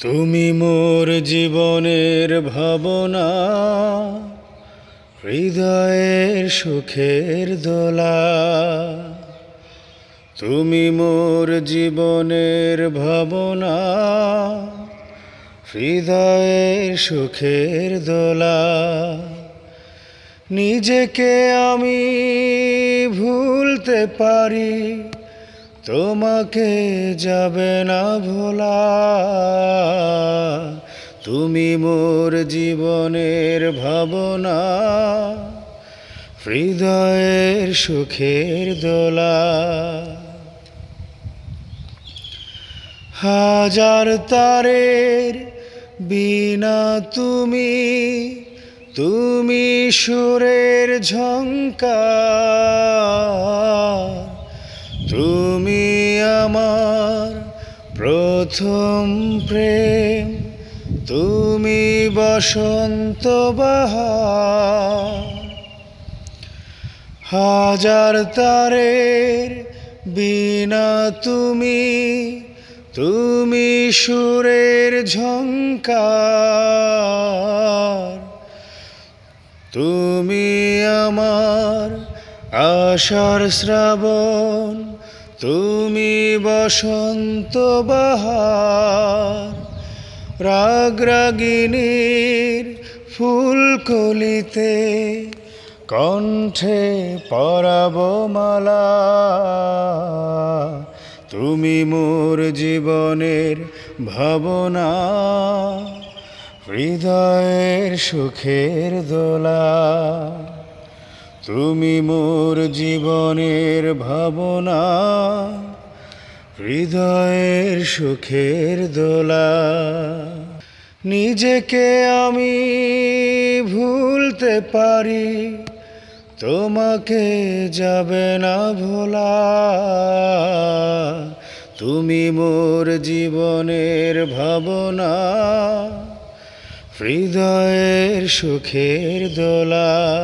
তুমি মোর জীবনের ভাবনা, হৃদয়ের সুখের দোলা। তুমি মোর জীবনের ভাবনা, হৃদয়ের সুখের দোলা। নিজেকে আমি ভুলতে পারি, তোমাকে যাবে না ভোলা। তুমি মোর জীবনের ভাবনা, হৃদয়ের সুখের দোলা। হাজার তারের বিনা তুমি, তুমি সুরের ঝংকার। তুমি আমার প্রথম প্রেম, তুমি বসন্ত বাহার। হাজার তারের বিনা তুমি, তুমি সুরের ঝংকার। তুমি আমার আশার শ্রাবণ, তুমি বসন্ত বাহার। রাগ রাগিনীর ফুলকলিতে কণ্ঠে পরাব মালা। তুমি মোর জীবনের ভাবনা, হৃদয়ের সুখের দোলা। তুমি মোর জীবনের ভাবনা, হৃদয়ের সুখের দোলা। নিজেকে আমি ভুলতে পারি, তোমাকে যাবে না ভোলা। তুমি মোর জীবনের ভাবনা, হৃদয়ের সুখের দোলা।